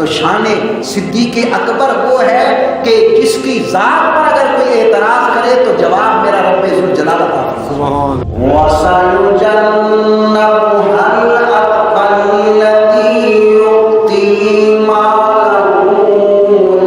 تو شان صدیق اکبر وہ ہے کہ جس کی ذات پر اگر کوئی اعتراض کرے تو جواب میرا رب ذوالجلال عطا فرمائے۔ وَسَيُجَنَّبُهَا الْأَتْقَى الَّذِي يُؤْتِي مَالَهُ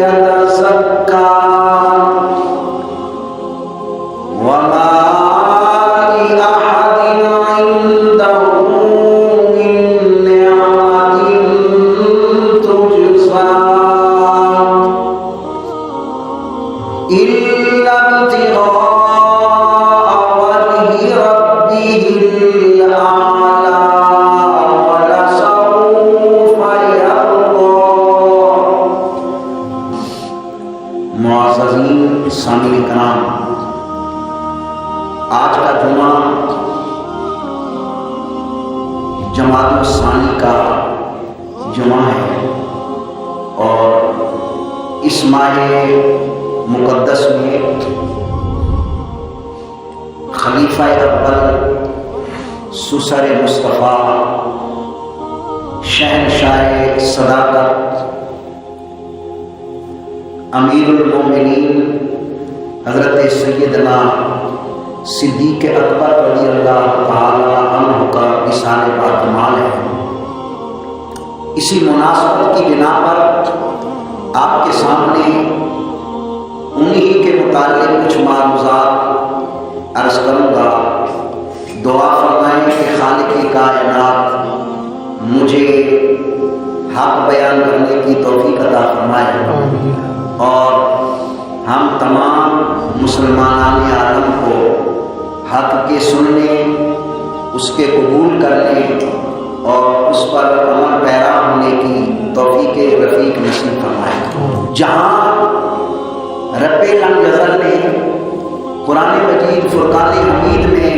يَتَزَكَّى وَمَا لِأَحَدٍ عِندَهُ مِن نِّعْمَةٍ تُجْزَى إِلَّا ابْتِغَاءَ وَجْهِ رَبِّهِ الْأَعْلَى وَلَسَوْفَ يَرْضَى۔ معززین سامعین کرام، آج کا جمعہ جمادی الثانی کا جمعہ ہے اور اس ماہ مقدس میں خلیفہ اول سسر مصطفیٰ شہنشاہ صداقت امیر المومنین حضرت سیدنا صدیق اکبر رضی اللہ تعالی عنہ کا وصال باکمال ہے۔ اسی مناسبت کی بنا پر آپ کے سامنے انہی کے متعلق کچھ معلومات عرض کروں گا۔ دعا فرمائیں کہ خالق کائنات مجھے حق بیان کرنے کی توفیق عطا فرمائے اور ہم تمام مسلمانان عالم کو حق کے سننے، اس کے قبول کرنے اور اس پر عمل پیرا ہونے کی توفیق رفیق نصیب فرمائے۔ جہاں رب لم یزل نے قرآن مجید فرقان حمید میں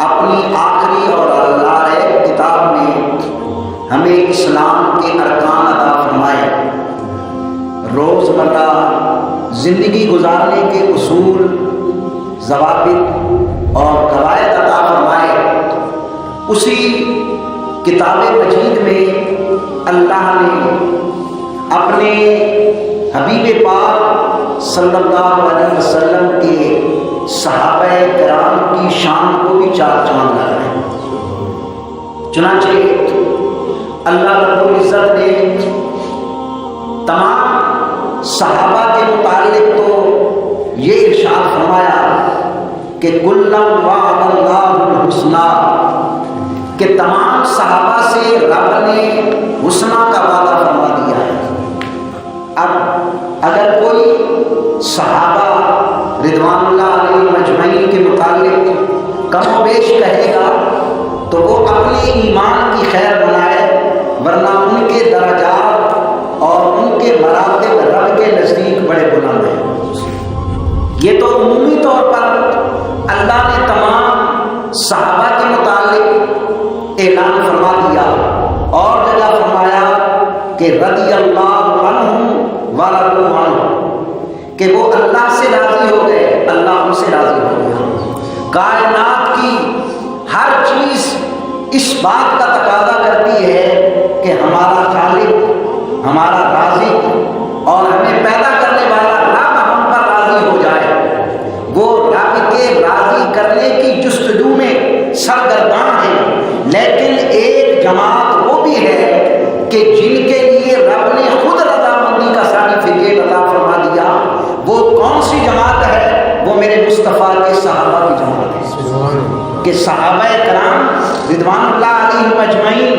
اپنی آخری اور اللہ کتاب میں ہمیں اسلام کے ارکان عطا فرمائے، روزمرہ زندگی گزارنے کے اصول، ضوابط اور قواعد عطا فرمائے، اسی کتاب مجید میں اللہ نے اپنے حبیب پاک صلی اللہ علیہ وسلم کے صحابہ کرام کی شان کو بھی چار چاند لگائے۔ چنانچہ اللہ رب العزت نے تمام صحابہ کے متعلق تو یہ ارشاد فرمایا کہ کُلًّا وعد اللہ الحسنی، کہ تمام صحابہ سے رب نے حسنہ کا وعدہ فرما دیا ہے۔ اب اگر کوئی صحابہ رضوان اللہ علیہ مجمعین کے متعلق کم و بیش کہے گا تو وہ اپنے ایمان کی خیر بنائے، ورنہ ان کے درجات اور ان کے مراتب رب کے نزدیک بڑے بلند ہیں۔ یہ تو عمومی طور پر اللہ نے تمام صحابہ کے متعلق اعلان فرما دیا، اور جگہ فرمایا کہ رضی اللہ عنہم ورضوا عنہ، کہ وہ اللہ سے راضی ہو گئے، اللہ ان سے راضی ہو گیا۔ کائنات کی ہر چیز اس بات کا تقاضا کرتی ہے کہ ہمارا خالق، ہمارا رازق اور ہمیں پیدا کرنے والا رب ہم پر راضی ہو جائے۔ وہ رب کے راضی کرنے کی جستجو میں سرگرداں ہیں، لیکن ایک جماعت وہ بھی ہے کہ جن کے لیے رب نے خود رضامندی کا سرٹیفکیٹ عطا فرما دیا۔ وہ کون سی جماعت ہے؟ وہ میرے مصطفیٰ کے صحابہ کی جماعت ہے، کہ صحابہ کرام رضوان اللہ علیہ مجمعین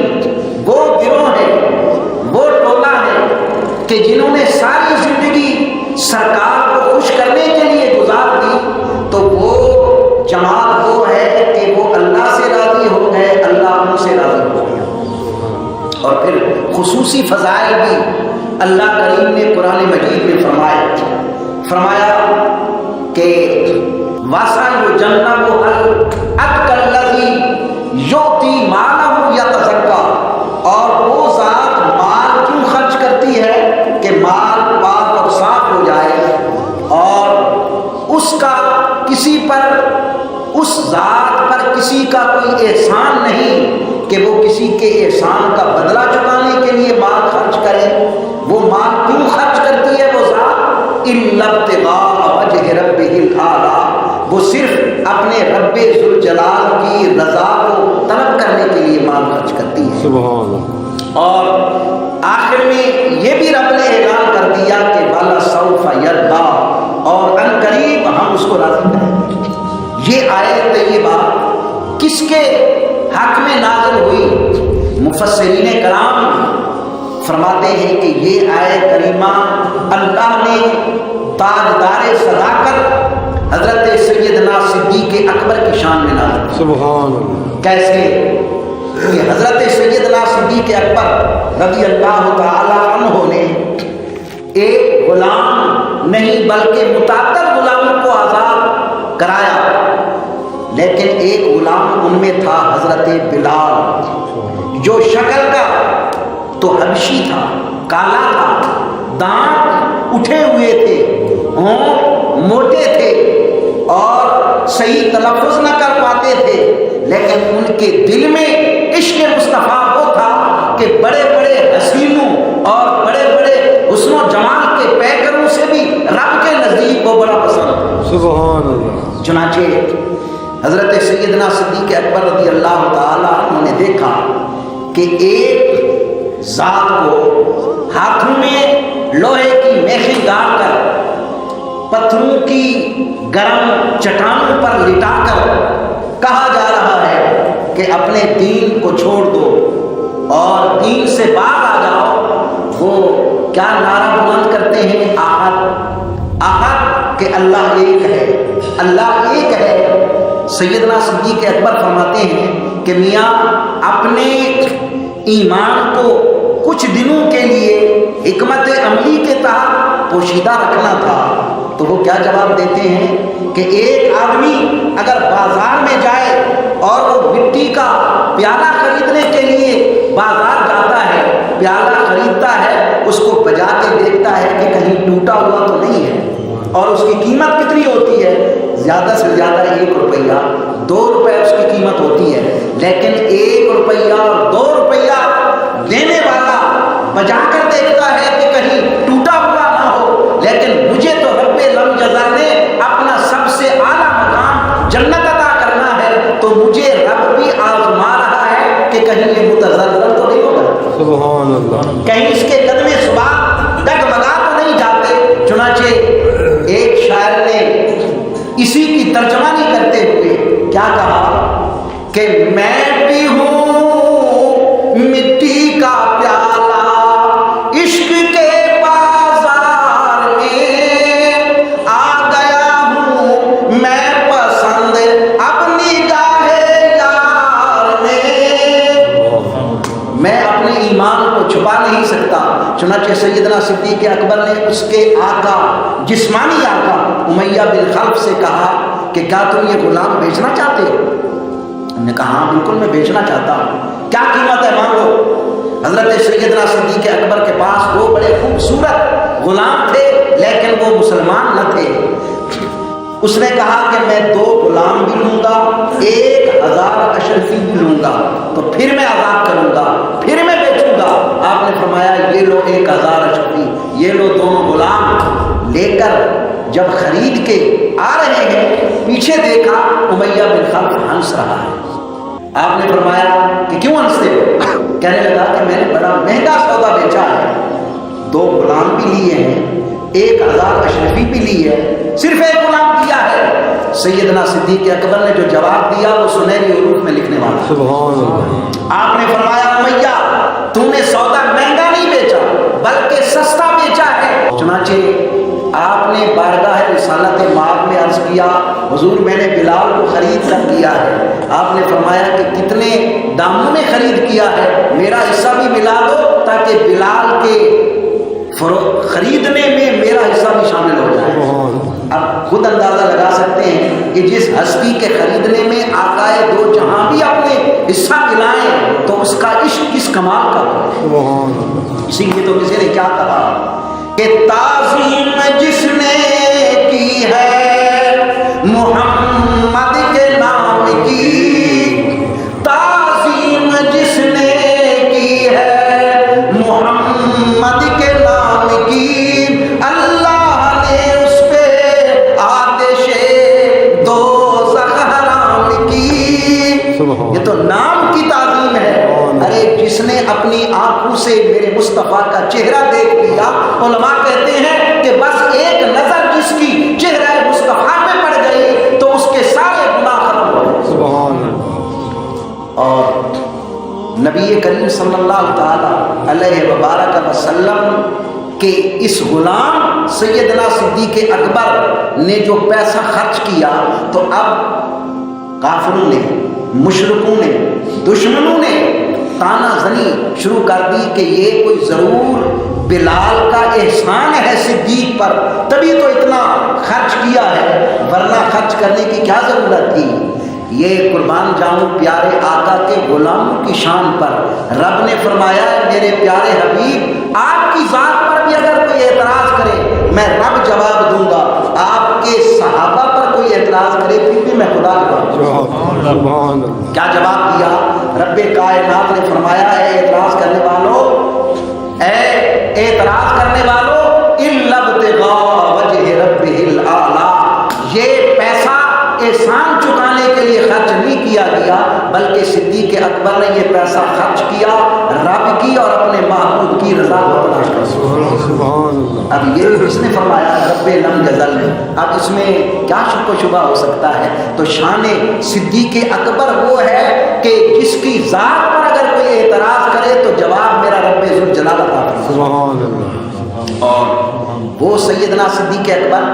وہ گروہ ہے، وہ ٹولہ ہے کہ جنہوں نے ساری زندگی سرکار کو خوش کرنے کے لیے گزار دی، تو وہ جماعت وہ ہے کہ وہ اللہ سے راضی ہو گئے، اللہ ان سے راضی ہو گیا۔ اور پھر خصوصی فضائل بھی اللہ کریم نے قرآن مجید میں فرمایا کہ وَسَيُجَنَّبُهَا الْأَتْقَى الَّذِي يُؤْتِي مَالَهُ يَتَزَكَّى، اور وہ ذات مال کیوں خرچ کرتی ہے کہ مال پاک اور صاف ہو جائے، اور اس کا کسی پر، اس ذات پر کسی کا کوئی احسان نہیں کہ وہ کسی کے احسان کا بدلہ چکانے کے لیے مال خرچ آخر میں یہ بھی رب نے اعلان کر دیا کہ والا سوف یرضا، اور ان قریب ہم اس کو راضی کریں گے۔ یہ آیت طیبہ کس کے حق میں نازل ہوئی؟ مفسرین کرام فرماتے ہیں کہ یہ آیت کریمہ اللہ نے تاجدار صداقت حضرت سیدنا صدیق اکبر کی شان میں نازل کی۔ سبحان اللہ۔ کیسے کہ حضرت سیدنا صدیق اکبر رضی اللہ تعالی عنہ نے ایک غلام نہیں بلکہ متعدد غلاموں کو آزاد کرایا، لیکن ایک غلام ان میں تھا حضرت بلال، جو شکل کا تو حبشی تھا، کالا تھا، دانت اٹھے ہوئے تھے، ہونٹ موٹے تھے اور صحیح تلفظ نہ کر پاتے تھے، لیکن ان کے دل میں عشق مصطفیٰ وہ تھا کہ بڑے بڑے حسینوں اور بڑے بڑے حسن و جمال کے پیکروں سے بھی رب کے نزدیک وہ بڑا پسند۔ سبحان اللہ۔ چنانچہ حضرت سیدنا صدیق اکبر رضی اللہ تعالیٰ عنہ نے دیکھا کہ ایک ذات کو ہاتھوں میں لوہے کی میخیں گاڑ کر پتھروں کی گرم چٹانوں پر لٹا کر کہا جا رہا ہے کہ اپنے دین کو چھوڑ دو اور دین سے باز آ جاؤ۔ وہ کیا نعرہ بلند کرتے ہیں؟ احد احد، کہ اللہ ایک ہے، اللہ ایک ہے۔ سیدنا صدیق اکبر فرماتے ہیں کہ میاں اپنے ایمان کو کچھ دنوں کے لیے حکمت عملی کے تحت پوشیدہ رکھنا تھا، تو وہ کیا جواب دیتے ہیں کہ ایک آدمی اگر بازار میں جائے اور وہ مٹی کا پیالہ خریدنے کے لیے بازار جاتا ہے، پیالہ خریدتا ہے، اس کو بجا کے دیکھتا ہے کہ کہیں ٹوٹا ہوا تو نہیں ہے، اور اس کی قیمت کتنی ہوتی ہے؟ زیادہ سے زیادہ 1 روپیہ 2 روپے اس کی قیمت ہوتی ہے، لیکن 1 روپیہ اور 2 روپیہ دینے والا بجا کر دیکھتا ہے کہ کہیں ٹوٹا ہوا نہ ہو۔ لیکن مجھے تو رب لم جزر نے اپنا سب سے اعلیٰ مقام جنت عطا کرنا ہے، تو مجھے رب بھی آزما رہا ہے کہ کہیں یہ متزلزل تو نہیں ہوگا، سبحان اللہ، کہیں اس کے قدم صبح ڈگمگا تو نہیں جاتے۔ چنانچہ ایک شاعر نے اسی کی ترجمانی کرتے ہوئے کیا کہا کہ میں بھی ہوں مٹی کا پیالہ عشق کے بازار میں، آ گیا ہوں میں پسند اپنی گاہے یار میں اپنے ایمان کو چھپا نہیں سکتا۔ چنانچہ سیدنا صدیق اکبر نے اس کے آقا، جسمانی آقا امیہ بن خلف سے کہا کہ کیا تم یہ غلام بیچنا چاہتے ہو؟ انہوں نے کہا ہاں بالکل میں بیچنا چاہتا ہوں، کیا قیمت ہے مانگو۔ حضرت سیدنا صدیق اکبر کے پاس 2 بڑے خوبصورت غلام تھے، لیکن وہ مسلمان نہ تھے۔ اس نے کہا کہ میں 2 غلام بھی لوں گا، 1000 اشرفی بھی لوں گا، تو پھر میں آزاد کروں گا، پھر میں بیچوں گا۔ آپ نے فرمایا یہ لو 1000 اشرفی، یہ لو دونوں غلام۔ لے کر جب خرید کے آ رہے ہیں، پیچھے دیکھا امیہ بن خلف ہنس رہا ہے۔ آپ نے فرمایا کہ کیوں ہنستے ہو؟ کہنے لگا کہ میں نے بڑا مہنگا سودا بیچا ہے، 2 غلام بھی لیے ہیں، 1000 اشرفی بھی لی ہے، صرف 1 غلام دیا ہے۔ سیدنا صدیق اکبر نے جو جواب دیا وہ سنہری حروف میں لکھنے والا، سبحان اللہ۔ آپ نے فرمایا امیہ تم نے سودا مہنگا نہیں بیچا بلکہ سستا بیچا ہے۔ چنانچہ آپ نے بارگاہ رسالت مآب میں عرض کیا حضور میں نے بلال کو خرید کر دیا ہے۔ آپ نے فرمایا کہ کتنے داموں میں خرید کیا ہے؟ میرا حصہ بھی ملا دو تاکہ بلال کے خریدنے میں میرا حصہ بھی شامل ہو جائے۔ اب خود اندازہ لگا سکتے ہیں کہ جس ہستی کے خریدنے میں آقائے 2 جہاں بھی اپنے حصہ ملائیں تو اس کا عشق کس کمال کا ہو۔ اسی لیے تو کسی نے کیا کہا کہ تعظیم جس نے کی ہے محمد کے نام کی، تعظیم جس نے کی ہے محمد کے نام کی، اللہ نے اس پہ آتش دوزخ حرام کی۔ یہ تو نام کی تعظیم ہے۔ ارے جس نے اپنی آنکھوں سے میرے مصطفیٰ کا چہرہ دیکھ لیا، علماء کہتے ہیں کہ بس ایک نظر جس کی چہرہ مصطفیٰ پہ پڑ گئی تو اس کے سارے گناہ ختم ہو گئے۔ سبحان اللہ۔ اور نبی کریم صلی اللہ تعالی علیہ وبارک وسلم کہ اس غلام سیدنا صدیق اکبر نے جو پیسہ خرچ کیا تو اب کافروں نے، مشرکوں نے، دشمنوں نے تانا زنی شروع کر دی کہ یہ کوئی ضرور بلال کا احسان ہے صدیق پر، تبھی تو اتنا خرچ کیا ہے، ورنہ خرچ کرنے کی کیا ضرورت تھی۔ یہ قربان جاؤں پیارے آقا کے غلاموں کی شان پر رب نے فرمایا میرے پیارے حبیب آپ کی ذات پر بھی اگر کوئی اعتراض کرے میں رب جواب دوں گا، آپ کے صحابہ پر کوئی اعتراض کرے پھر بھی میں خدا جواب دوں گا۔ کیا جواب دیا؟ رب کائنات نے فرمایا اے اعتراض کرنے والوں، اے اعتراض کرنے والوں، الا ابتغاء وجہ ربہ الاعلی، یہ پیسہ احسان چکانے کے لیے خرچ نہیں کیا گیا بلکہ صدیق اکبر نے یہ پیسہ خرچ کیا رب کی اور اپنے محبوب کی رضا کو تلاش کر۔ اب یہ اس نے فرمایا رب لم یزل، اب اس میں کیا شک و شبہ ہو سکتا ہے؟ تو شان صدیق اکبر وہ ہے کہ جس کی ذات پر اگر کوئی اعتراض کرے تو جواب میرا رب ذوالجلال عطا فرمائے۔ اور وہ سیدنا صدیق اکبر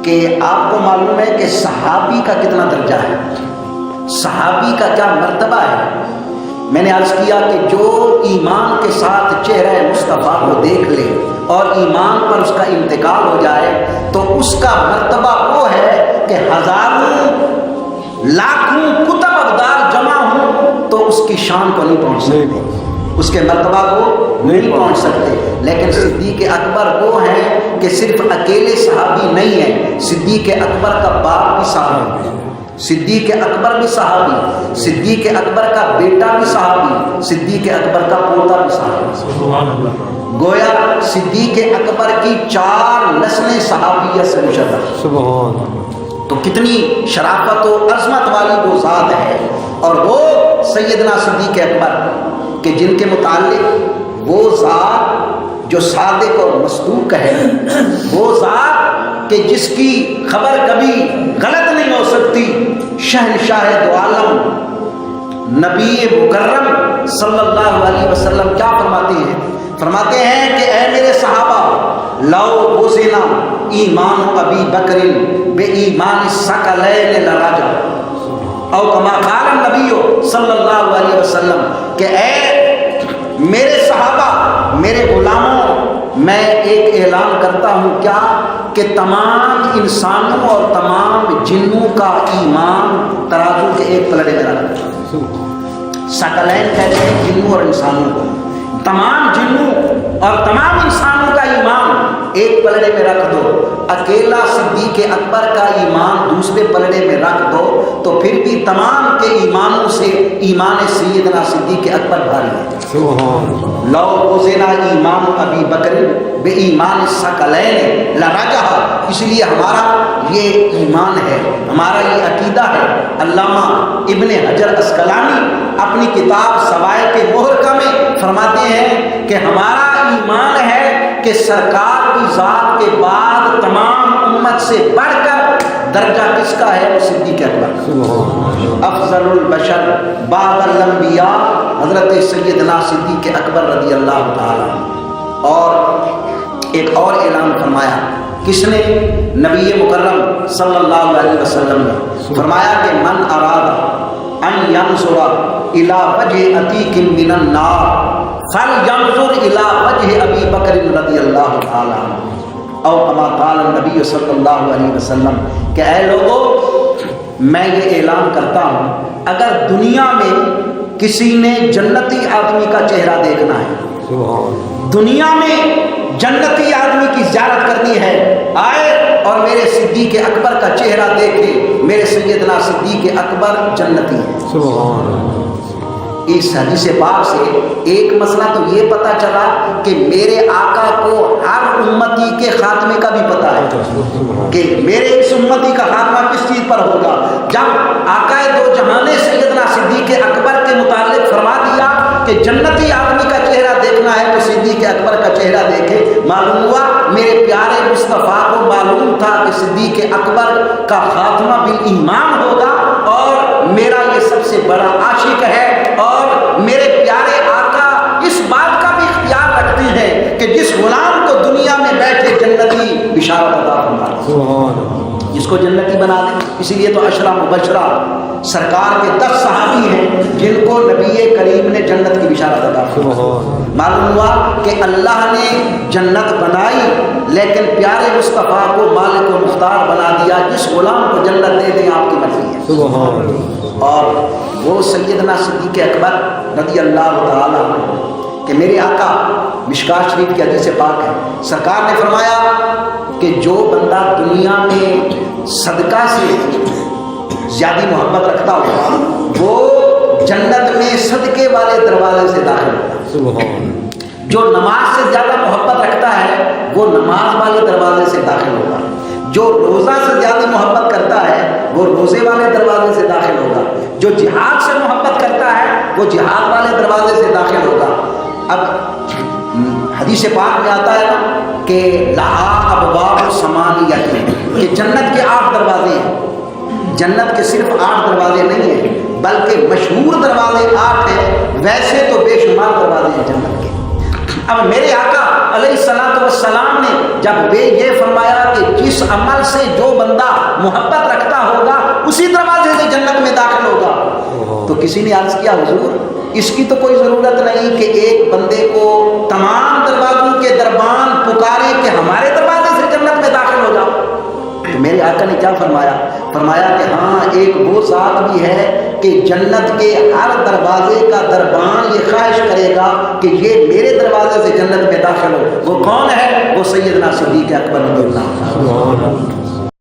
کہ آپ کو معلوم ہے کہ صحابی کا کتنا درجہ ہے، صحابی کا کیا مرتبہ ہے۔ میں نے عرض کیا کہ جو ایمان کے ساتھ چہرہ مصطفیٰ کو دیکھ لے اور ایمان پر اس کا انتقال ہو جائے تو اس کا مرتبہ وہ ہے کہ ہزاروں لاکھوں کتب ابدال جمع ہوں تو اس کی شان کو نہیں پہنچ سکتے، اس کے مرتبہ کو نہیں پہنچ سکتے۔ لیکن صدیق اکبر وہ ہیں کہ صرف اکیلے صحابی نہیں ہیں، صدیق اکبر کا باپ بھی صحابی، صدیق اکبر بھی صحابی، صدیق اکبر کا بیٹا بھی صحابی، صدیق اکبر کا پوتا بھی صحابی۔ گویا صدیق اکبر کی 4 نسلیں صحابیت سے مشرف۔ تو کتنی شرافت و عظمت والی وہ ذات ہے، اور وہ سیدنا صدیق اکبر کہ جن کے متعلق وہ ذات جو صادق اور مصدوق ہے، وہ ذات کہ جس کی خبر کبھی غلط نہیں ہو سکتی، شہنشاہ دو عالم نبی مکرم صلی اللہ علیہ وسلم کیا فرماتے ہیں کہ اے میرے صحابہ لو وزنا ایمان ابی بکر بے ایمان الثقلین لراجع، او کما قال النبی صلی اللہ علیہ وسلم کہ اے میرے صحابہ، میرے غلاموں، میں ایک اعلان کرتا ہوں کیا کہ تمام انسانوں اور تمام جنوں کا ایمان ترازو کے ایک پلڑے میں رکھ دو۔ ثقلین کہتے ہیں جنوں اور انسانوں کو، تمام جنوں اور تمام انسانوں کا ایمان ایک پلڑے میں رکھ دو، اکیلا صدیق اکبر کا ایمان دوسرے پلڑے میں رکھ دو تو پھر بھی تمام کے ایمانوں سے ایمان سیدنا صدیق اکبر بھاری ہے۔ لو وزنا ایمان ابی بکر بے ایمان الثقلین لرجح، اس لیے ہمارا یہ ایمان ہے، ہمارا یہ عقیدہ ہے۔ علامہ ابن حجر اسقلانی اپنی کتاب سوائق محرقہ میں فرماتے ہیں کہ ہمارا ایمان ہے کہ سرکار کی ذات کے بعد تمام امت سے بڑھ کر درجہ کس کا ہے؟ وہ صدیق اکبر، افضل البشر بعد الانبیاء حضرت سیدنا صدیق اکبر رضی اللہ تعالی۔ اور ایک اور اعلان فرمایا، کس نے؟ نبی مکرم صلی اللہ علیہ وسلم نے فرمایا کہ من اراد ان ینظر الی وجہ عتیق من النار فلینظر الی وجہ ابی بکر رضی اللہ تعالی عنہ، او کما قال النبی صلی اللہ علیہ وسلم کہ اے لوگو میں یہ اعلان کرتا ہوں اگر دنیا میں کسی نے جنتی آدمی کا چہرہ دیکھنا ہے، دنیا میں جنتی آدمی کی زیارت کرنی ہے، آئے اور میرے صدیق اکبر کا چہرہ دیکھے، میرے سیدنا صدیق اکبر جنتی ہے۔ اس حدیث پاک سے ایک مسئلہ تو یہ پتہ چلا کہ میرے آقا کو ہر امتی کے خاتمے کا بھی پتہ ہے کہ میرے اس امتی کا خاتمہ کس چیز پر ہوگا۔ جب آقا دو جہاں نے سیدنا صدیق اکبر کے متعلق فرما دیا کہ جنتی آدمی کا چہرہ دیکھ دیکھنا ہے تو صدیق اکبر کا چہرہ دیکھے. معلوم ہوا میرے پیارے مصطفیٰ کو معلوم تھا کہ صدیق اکبر کا خاتمہ بالایمان ہوگا اور میرا یہ سب سے بڑا عاشق ہے. اور میرے پیارے آقا اس بات کا بھی اختیار رکھتے ہیں کہ جس غلام کو دنیا میں بیٹھے جنتی بشارت عطا فرمائے، جس کو جنتی بنا دیں. اسی لیے تو عشرہ مبشرہ سرکار کے 10 صحابی ہیں جن کو نبی کریم نے جنت کی بشارت عطا فرمائی. معلوم ہوا کہ اللہ نے جنت بنائی لیکن پیارے مصطفیٰ کو مالک و مختار بنا دیا. جس غلام کو جنت دے دیں آپ کی مرضی ہے. اور وہ سیدنا صدیق اکبر رضی اللہ تعالیٰ عنہ کہ میرے آقا مشکات شریف کی حدیث پاک ہے، سرکار نے فرمایا کہ جو بندہ دنیا میں صدقہ سے زیادہ محبت رکھتا ہوگا وہ جنت میں صدقے والے دروازے سے داخل ہوگا. جو نماز سے زیادہ محبت رکھتا ہے وہ نماز والے دروازے سے داخل ہوگا. جو روزہ سے زیادہ محبت کرتا ہے وہ روزے والے دروازے سے داخل ہوگا. جو جہاد سے محبت کرتا ہے وہ جہاد والے دروازے سے داخل ہوگا. اب حدیث پاک میں آتا ہے نا کہ لہا ابواب ثمانیہ، کہ جنت کے 8 دروازے ہیں. جنت کے صرف 8 دروازے نہیں ہیں بلکہ مشہور دروازے 8 ہیں، ویسے تو بے شمار دروازے ہیں جنت کے. اب میرے آقا علیہ الصلوۃ والسلام نے جب یہ فرمایا کہ جس عمل سے جو بندہ محبت رکھتا ہوگا اسی دروازے سے جنت میں داخل ہوگا، تو کسی نے عرض کیا حضور اس کی تو کوئی ضرورت نہیں کہ ایک بندے کو تمام دروازوں کے دربان پکارے کہ ہمارے دروازے سے جنت میں داخل ہو جاؤ. تو میرے آقا نے کیا فرمایا؟ فرمایا کہ ہاں ایک وہ ذات بھی ہے کہ جنت کے ہر دروازے کا دربان یہ خواہش کرے گا کہ یہ میرے دروازے سے جنت میں داخل ہو. وہ کون ہے؟ وہ سیدنا صدیق اکبر رضی اللہ عنہ.